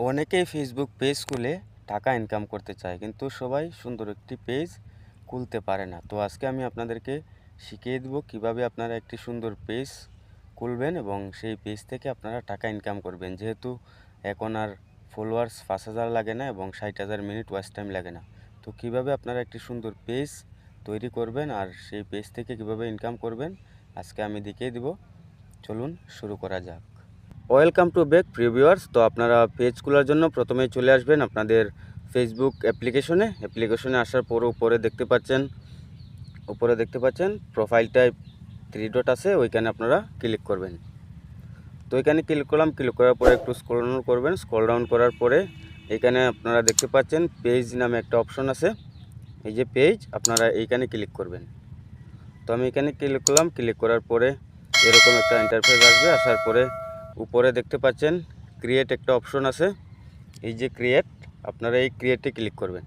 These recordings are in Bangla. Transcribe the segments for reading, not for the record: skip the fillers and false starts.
অনেকেই ফেসবুক পেজ খুলে টাকা ইনকাম করতে চায়, কিন্তু সবাই সুন্দর একটি পেজ খুলতে পারে না। তো আজকে আমি আপনাদেরকে শিখিয়ে দেব কিভাবে আপনারা একটি সুন্দর পেজ খুলবেন এবং সেই পেজ থেকে আপনারা টাকা ইনকাম করবেন। যেহেতু এখন আর ফলোয়ার্স 5,000 লাগে না এবং 60,000 মিনিট ওয়াচ টাইম লাগে না। তো কিভাবে আপনারা একটি সুন্দর পেজ তৈরি করবেন আর সেই পেজ থেকে কিভাবে ইনকাম করবেন আজকে আমি দেখিয়ে দেব। চলুন শুরু করা যাক। Welcome to back previewers. তো আপনারা পেজ খোলার জন্য প্রথমেই চলে আসবেন আপনাদের ফেসবুক অ্যাপ্লিকেশনে আসার পর উপরে দেখতে পাচ্ছেন প্রোফাইল টাইপ 3 ডট আছে, ওইখানে আপনারা ক্লিক করবেন। তো এখানে ক্লিক করলাম, ক্লিক করার পরে একটু স্ক্রল ডাউন করবেন। স্ক্রল ডাউন করার পরে এখানে আপনারা দেখতে পাচ্ছেন পেজ নামে একটা অপশন আছে, এই যে পেজ, আপনারা এইখানে ক্লিক করবেন। তো আমি এখানে ক্লিক করলাম, ক্লিক করার পরে এরকম একটা ইন্টারফেস আসবে। আসার পরে উপরে দেখতে পাচ্ছেন ক্রিয়েট একটা অপশন আছে, এই যে ক্রিয়েট, আপনারা এই ক্রিয়েটে ক্লিক করবেন,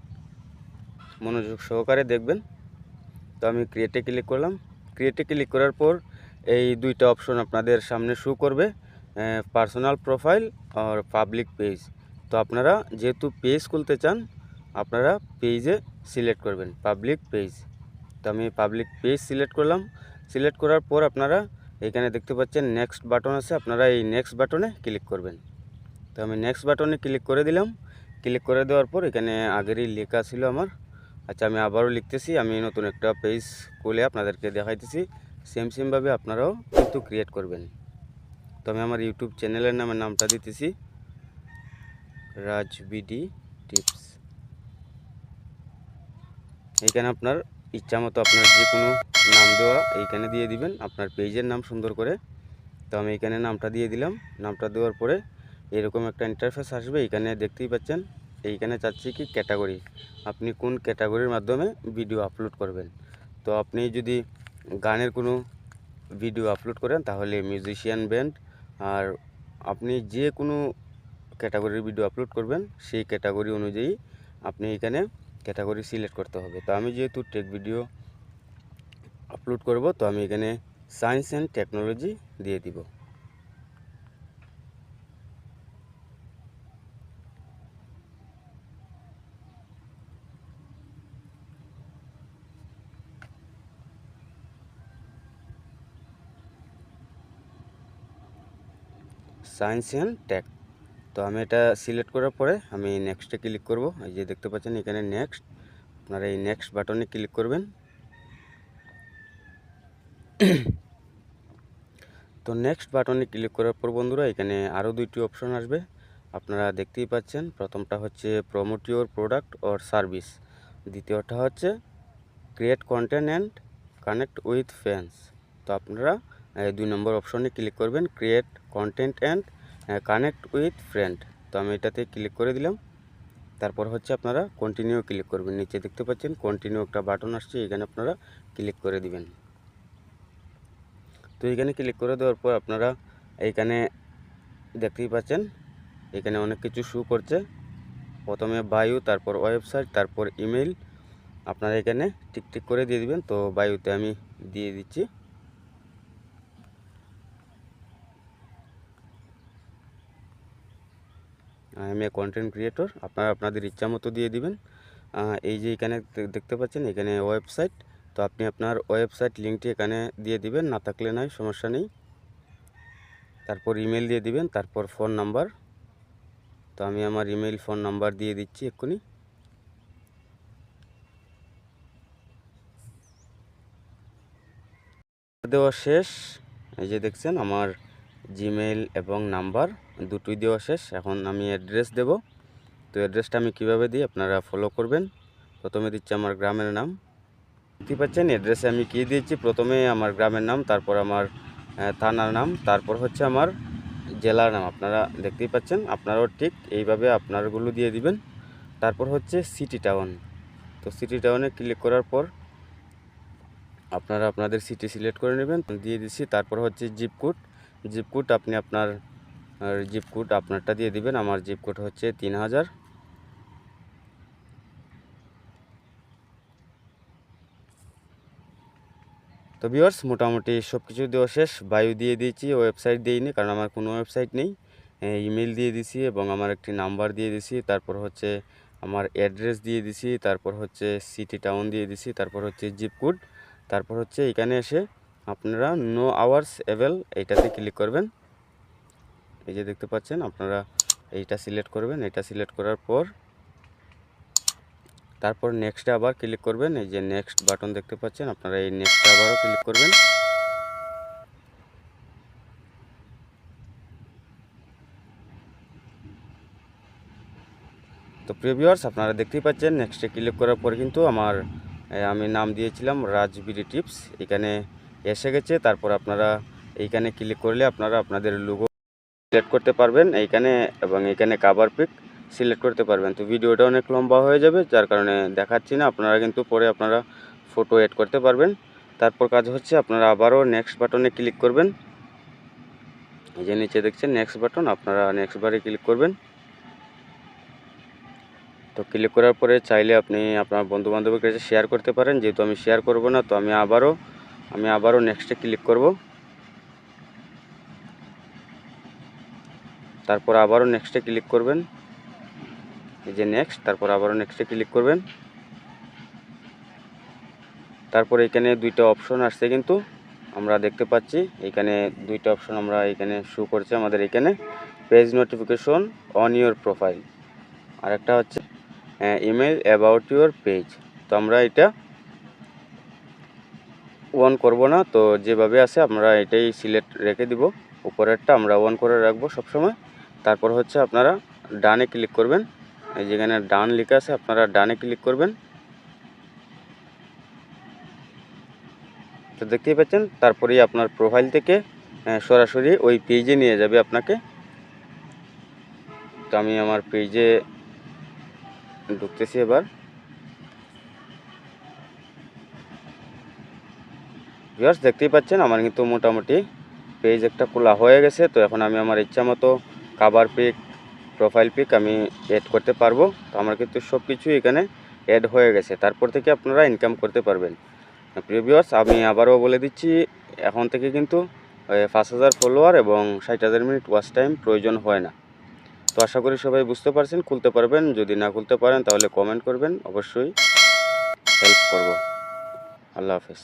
মনোযোগ সহকারে দেখবেন। তো আমি ক্রিয়েটে ক্লিক করলাম। ক্রিয়েটে ক্লিক করার পর এই দুইটা অপশন আপনাদের সামনে শো করবে, পার্সোনাল প্রোফাইল আর পাবলিক পেজ। তো আপনারা যেহেতু পেজ খুলতে চান, আপনারা পেজে সিলেক্ট করবেন পাবলিক পেজ। তো আমি পাবলিক পেজ সিলেক্ট করলাম। সিলেক্ট করার পর আপনারা এখানে দেখতে পাচ্ছেন নেক্সট বাটন আছে, আপনারা এই নেক্সট বাটনে ক্লিক করবেন। তো আমি নেক্সট বাটনে ক্লিক করে দিলাম। ক্লিক করে দেওয়ার পর এখানে আগেরই লেখা ছিল আমার, আচ্ছা আমি আবারও লিখতেছি, আমি নতুন একটা পেজ খুলে আপনাদেরকে দেখাইতেছি। সেমভাবে আপনারাও কিন্তু ক্রিয়েট করবেন। তো আমি আমার ইউটিউব চ্যানেলের নামটা দিতেছি রাজবিডি টিপস। এইখানে আপনার ইচ্ছা মতো আপনার যে কোনো নাম দেওয়া এইখানে দিয়ে দিবেন, আপনার পেজের নাম সুন্দর করে। তো আমি এখানে নামটা দিয়ে দিলাম। নামটা দেওয়ার পরে এরকম একটা ইন্টারফেস আসবে, এখানে দেখতেই পাচ্ছেন। এইখানে চাচ্ছি কি ক্যাটাগরি, আপনি কোন ক্যাটাগরির মাধ্যমে ভিডিও আপলোড করবেন। তো আপনি যদি গানের কোনো ভিডিও আপলোড করেন তাহলে মিউজিশিয়ান ব্যান্ড, আর আপনি যে কোনো ক্যাটাগরির ভিডিও আপলোড করবেন সেই ক্যাটাগরি অনুযায়ী আপনি এখানে ক্যাটাগরি সিলেক্ট করতে হবে। তো আমি যেহেতু টেক ভিডিও আপলোড করব, তো আমি এখানে সায়েন্স অ্যান্ড টেকনোলজি দিয়ে দিব। Science and tech. তো আমি এটা সিলেক্ট করার পরে আমি নেক্সটে ক্লিক করব। এই যে দেখতে পাচ্ছেন এখানে নেক্সট, আপনারা এই নেক্সট বাটনে ক্লিক করবেন। তো নেক্সট বাটনে ক্লিক করার পর বন্ধুরা এখানে আরও দুইটি অপশন আসবে, আপনারা দেখতেই পাচ্ছেন। প্রথমটা হচ্ছে promote your product or service, দ্বিতীয়টা হচ্ছে create content and connect with fans. তো আপনারা 2 নম্বর অপশনে ক্লিক করবেন, create content and connect with friend. তো আমি এটাতে ক্লিক করে দিলাম। তারপর হচ্ছে আপনারা কন্টিনিউ ক্লিক করবেন। নিচে দেখতে পাচ্ছেন কন্টিনিউ একটা বাটন আসছে, এখানে আপনারা ক্লিক করে দিবেন। তো এখানে ক্লিক করে দেওয়ার পর আপনারা এইখানে দেখতেই পাচ্ছেন এখানে অনেক কিছু শো করছে। প্রথমে বায়ু, তারপর ওয়েবসাইট, তারপর ইমেল, আপনারা এখানে টিক করে দিয়ে দিবেন। তো বায়ুতে আমি দিয়ে দিচ্ছি। আমি কন্টেন্ট ক্রিয়েটর, আপনারা আপনাদের ইচ্ছা মতো দিয়ে দিবেন। এই যে এখানে দেখতে পাচ্ছেন এখানে ওয়েবসাইট, তো আপনি আপনার ওয়েবসাইট লিঙ্কটি এখানে দিয়ে দিবেন, না থাকলে নাই সমস্যা নেই। তারপর ইমেল দিয়ে দিবেন, তারপর ফোন নাম্বার। তো আমি আমার ইমেল ফোন নাম্বার দিয়ে দিচ্ছি এক্ষুনি। দেওয়া শেষ। এই যে দেখছেন আমার জিমেল এবং নাম্বার দুটোই দেওয়া শেষ। এখন আমি অ্যাড্রেস দেব। তো অ্যাড্রেসটা আমি কিভাবে দিই আপনারা ফলো করবেন। প্রথমে দিচ্ছি আমার গ্রামের নাম, দেখতে পাচ্ছেন অ্যাড্রেসে আমি কী দিয়েছি, প্রথমে আমার গ্রামের নাম, তারপর আমার থানার নাম, তারপর হচ্ছে আমার জেলার নাম। আপনারা দেখতেই পাচ্ছেন, আপনারাও ঠিক এইভাবে আপনারগুলো দিয়ে দিবেন। তারপর হচ্ছে সিটি টাউন। তো সিটি টাউনে ক্লিক করার পর আপনারা আপনাদের সিটি সিলেক্ট করে নেবেন, দিয়ে দিচ্ছি। তারপর হচ্ছে জিপ কোড আপনি আপনার জিপ কোড আপনারটা দিয়ে দিবেন। আমার জিপ কোড হচ্ছে 3000। তো ভিউয়ার্স মোটামুটি সব কিছু দেওয়া শেষ। বায়ু দিয়ে দিয়েছি, ওয়েবসাইট দিইনি কারণ আমার কোনো ওয়েবসাইট নেই। ইমেল দিয়ে দিছি এবং আমার একটি নাম্বার দিয়ে দিছি, তারপর হচ্ছে আমার অ্যাড্রেস দিয়ে দিছি, তারপর হচ্ছে সিটি টাউন দিয়ে দিছি, তারপর হচ্ছে জিপ কোড, তারপর হচ্ছে এখানে এসে আপনারা নো আওয়ার্স অ্যাভেল এইটাতে ক্লিক করবেন। এই যে দেখতে পাচ্ছেন আপনারা এইটা সিলেক্ট করবেন। এটা সিলেক্ট করার পর তারপর নেক্সটে আবার ক্লিক করবেন। এই যে নেক্সট বাটন দেখতে পাচ্ছেন, আপনারা এই নেক্সটে আবারও ক্লিক করবেন। তো প্রিয় ভিউয়ার্স, আপনারা দেখতেই পাচ্ছেন নেক্সটে ক্লিক করার পর কিন্তু আমি নাম দিয়েছিলাম রাজবিডি টিপস, এখানে এসে গেছে। তারপর আপনারা এইখানে ক্লিক করলে আপনারা আপনাদের লোগো সিলেক্ট করতে পারবেন এইখানে, এবং এইখানে কভার পিক সিলেক্ট করতে পারবেন। তো ভিডিওটা অনেক লম্বা হয়ে যাবে, যার কারণে দেখাচ্ছি না। আপনারা কিন্তু পরে আপনারা ফটো এড করতে পারবেন। তারপর কাজ হচ্ছে আপনারা আবারও নেক্সট বাটনে ক্লিক করবেন। এই যে নিচে দেখছেন নেক্সট বাটন, আপনারা নেক্সট বারে ক্লিক করবেন। তো ক্লিক করার পরে চাইলে আপনি আপনার বন্ধুবান্ধবের কাছে শেয়ার করতে পারেন। যেহেতু আমি শেয়ার করব না, তো আমি আবারও নেক্সটে ক্লিক করব। তারপর আবারও নেক্সটে ক্লিক করবেন। এই যে নেক্সট, তারপর আবারও নেক্সটে ক্লিক করবেন। তারপর এখানে দুইটা অপশন আসছে, কিন্তু আমরা দেখতে পাচ্ছি এখানে দুইটা অপশন আমরা এখানে শো করছে আমাদের এখানে, page notification on your profile, আর একটা হচ্ছে ইমেল অ্যাবাউট ইউর পেজ। তো আমরা এটা অন করব না, তো যেভাবে আছে আমরা এটাই সিলেক্ট রেখে দিব। উপরেরটা আমরা অন করে রাখবো সবসময়। তারপর হচ্ছে আপনারা ডানে ক্লিক করবেন। এই যেখানে ডান লেখা আছে, আপনারা ডানে ক্লিক করবেন। তো দেখতেই পাচ্ছেন, তারপরেই আপনার প্রোফাইল থেকে সরাসরি ওই পেজে নিয়ে যাবে আপনাকে। তো আমি আমার পেজে ঢুকতেছি এবার। ভিউয়ার্স, দেখতেই পাচ্ছেন আমার কিন্তু মোটামুটি পেজ একটা খোলা হয়ে গেছে। তো এখন আমি আমার ইচ্ছা মতো কভার পিক, প্রোফাইল পিক আমি অ্যাড করতে পারবো। তো আমার কিন্তু সব কিছু এখানে অ্যাড হয়ে গেছে। তারপর থেকে আপনারা ইনকাম করতে পারবেন। প্রিয় ভিউয়ার্স, আমি আবারও বলে দিচ্ছি, এখন থেকে কিন্তু 5000 ফলোয়ার এবং 60,000 মিনিট ওয়াচ টাইম প্রয়োজন হয় না। তো আশা করি সবাই বুঝতে পারছেন, খুলতে পারবেন। যদি না খুলতে পারেন তাহলে কমেন্ট করবেন, অবশ্যই হেল্প করব। আল্লাহ হাফেজ।